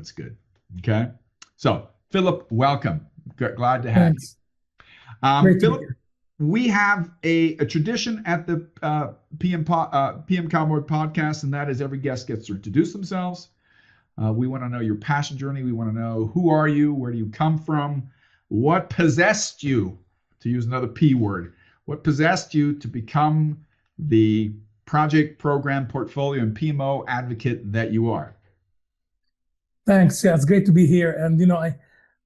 That's good. Okay. So, Philip, welcome. Glad to have Thanks. you. Great to be Philip, here. we have a tradition at the PM Cowboy Podcast, and that is every guest gets to introduce themselves. We want to know your passion journey. We want to know who are you? Where do you come from? What possessed you, to use another P word, what possessed you to become the project, program, portfolio, and PMO advocate that you are? Thanks. Yeah, it's great to be here. And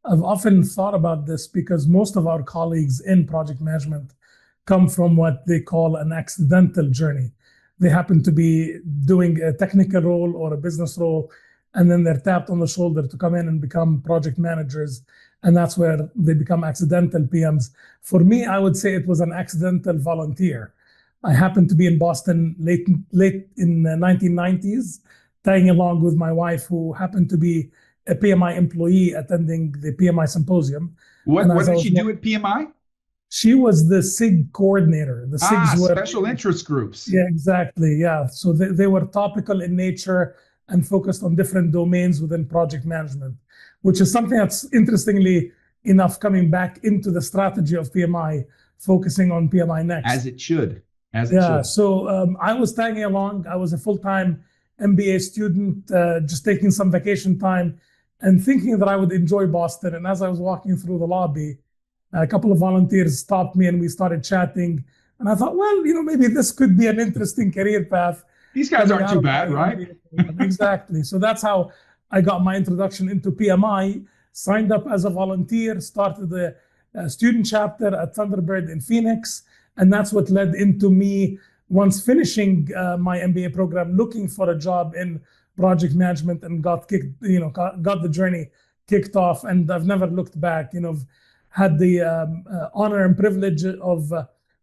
I've often thought about this because most of our colleagues in project management come from what they call an accidental journey. They happen to be doing a technical role or a business role, and then they're tapped on the shoulder to come in and become project managers. And that's where they become accidental PMs. For me, I would say it was an accidental volunteer. I happened to be in Boston late in the 1990s, tagging along with my wife, who happened to be a PMI employee attending the PMI symposium. What did she do at PMI? She was the SIG coordinator. The SIGs were special interest groups. Yeah, exactly. Yeah. So they were topical in nature and focused on different domains within project management, which is something that's interestingly enough coming back into the strategy of PMI, focusing on PMI Next. As it should. So I was tagging along. I was a full-time MBA student, just taking some vacation time and thinking that I would enjoy Boston. And as I was walking through the lobby, a couple of volunteers stopped me and we started chatting. And I thought, well, maybe this could be an interesting career path. These guys aren't too bad, right? Exactly. So that's how I got my introduction into PMI, signed up as a volunteer, started the student chapter at Thunderbird in Phoenix. And that's what led into me, once finishing my MBA program, looking for a job in project management, and got the journey kicked off. And I've never looked back. I've had the honor and privilege of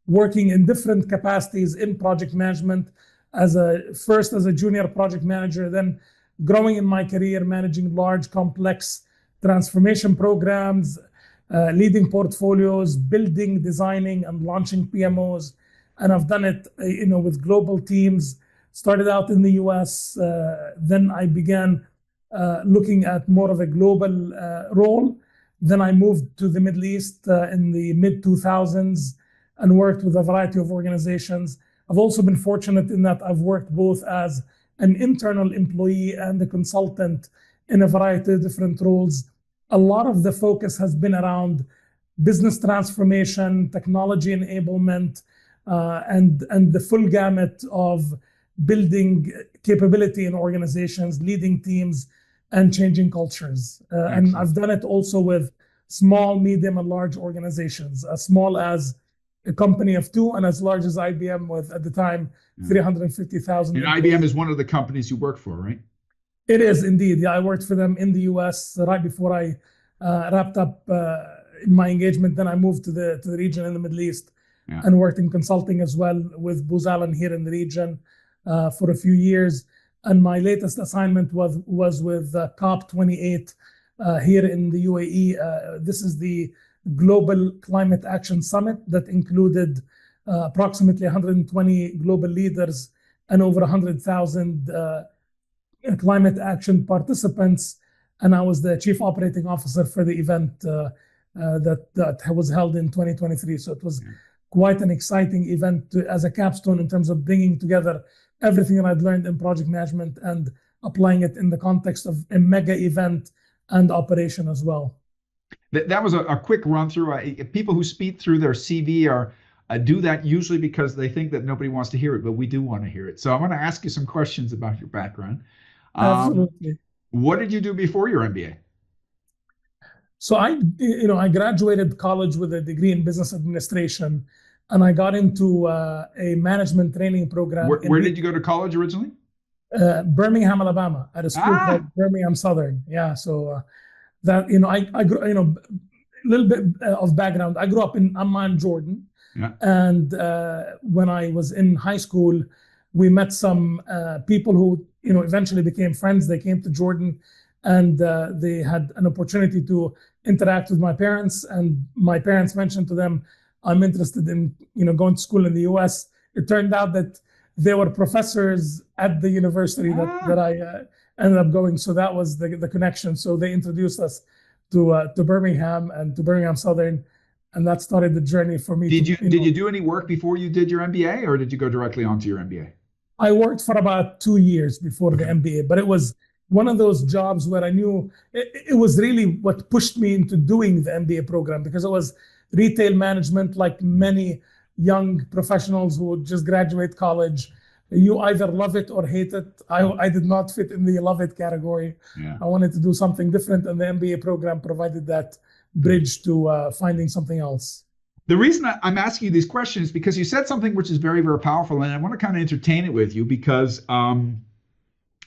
working in different capacities in project management, first as a junior project manager, then growing in my career, managing large, complex transformation programs, leading portfolios, building, designing, and launching PMOs. And I've done it, with global teams. Started out in the US, then I began looking at more of a global role. Then I moved to the Middle East in the mid-2000s and worked with a variety of organizations. I've also been fortunate in that I've worked both as an internal employee and a consultant in a variety of different roles. A lot of the focus has been around business transformation, technology enablement, and the full gamut of building capability in organizations, leading teams, and changing cultures. And I've done it also with small, medium, and large organizations, as small as a company of 2 and as large as IBM with, at the time, 350,000. And IBM is one of the companies you work for, right? It is indeed. Yeah, I worked for them in the US right before I wrapped up my engagement. Then I moved to the region in the Middle East and worked in consulting as well with Booz Allen here in the region for a few years. And my latest assignment was with COP28 here in the UAE. This is the Global Climate Action Summit that included approximately 120 global leaders and over 100,000 climate action participants. And I was the chief operating officer for the event that was held in 2023. So it was quite an exciting event as a capstone in terms of bringing together everything that I'd learned in project management and applying it in the context of a mega event and operation as well. That was a quick run through. People who speed through their CV do that usually because they think that nobody wants to hear it, but we do want to hear it. So I'm going to ask you some questions about your background. Absolutely. What did you do before your MBA? So I graduated college with a degree in business administration, and I got into a management training program. Where did you go to college originally? Birmingham, Alabama, at a school called Birmingham Southern. Yeah, so that I grew, a little bit of background. I grew up in Amman, Jordan, and when I was in high school, we met some people who eventually became friends. They came to Jordan, and they had an opportunity to interact with my parents, and my parents mentioned to them, I'm interested in going to school in the US. It turned out that they were professors at the university that I ended up going. So that was the connection. So they introduced us to Birmingham and to Birmingham Southern, and that started the journey for me. Did you do any work before you did your MBA, or did you go directly onto your MBA? I worked for about 2 years before the MBA, but it was one of those jobs where I knew it was really what pushed me into doing the MBA program, because it was retail management. Like many young professionals who would just graduate college, you either love it or hate it. I did not fit in the love it category. Yeah. I wanted to do something different, and the MBA program provided that bridge to finding something else. The reason I'm asking you these questions is because you said something which is very, very powerful, and I want to kind of entertain it with you, because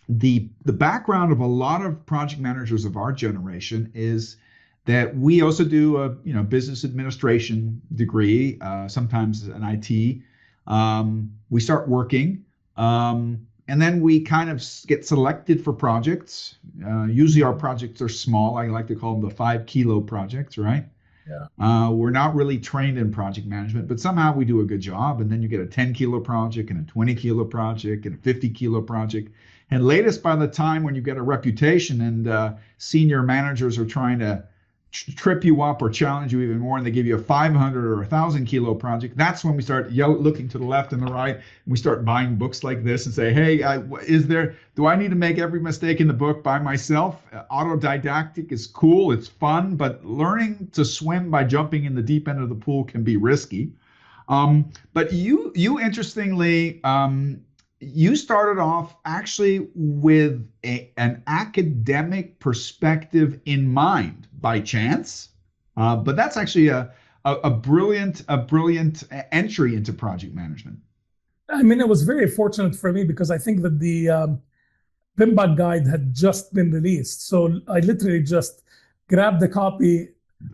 the background of a lot of project managers of our generation is that we also do a business administration degree, sometimes an IT. We start working, and then we kind of get selected for projects. Usually our projects are small. I like to call them the 5 kilo projects, right? Yeah. We're not really trained in project management, but somehow we do a good job. And then you get a 10 kilo project and a 20 kilo project and a 50 kilo project. And latest, by the time when you get a reputation and senior managers are trying to trip you up or challenge you even more, and they give you a 500 or 1,000 kilo project, that's when we start looking to the left and the right, and we start buying books like this and say, hey, do I need to make every mistake in the book by myself? Autodidactic is cool, it's fun, but learning to swim by jumping in the deep end of the pool can be risky. But you interestingly, you started off actually with an academic perspective in mind by chance, but that's actually a brilliant entry into project management. I mean, it was very fortunate for me because I think that the PMBOK guide had just been released, so I literally just grabbed the copy.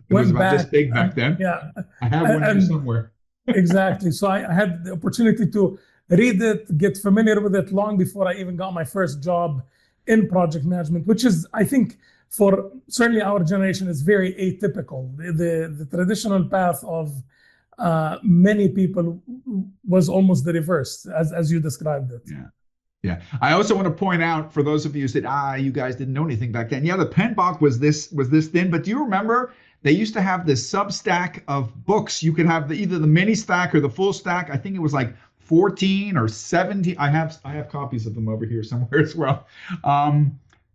It was about this big back then. Yeah, I have one here somewhere. Exactly. So I had the opportunity to read it, get familiar with it long before I even got my first job in project management, which is, I think, for certainly our generation, is very atypical. The traditional path of many people was almost the reverse, as you described it. Yeah. I also want to point out for those of you who said, you guys didn't know anything back then. Yeah, the PMBOK was this thin, but do you remember they used to have this substack of books? You could have either the mini stack or the full stack. I think it was like 14 or 17. I have copies of them over here somewhere as well.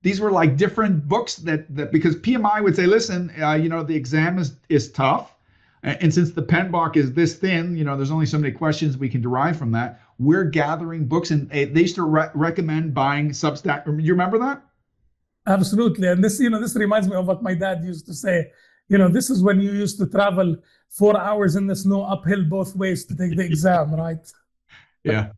These were like different books that because PMI would say, listen, the exam is tough. And since the PMBOK is this thin, there's only so many questions we can derive from that. We're gathering books, and they used to recommend buying Substack. You remember that? Absolutely. And this reminds me of what my dad used to say. This is when you used to travel 4 hours in the snow uphill both ways to take the exam, right? Yeah.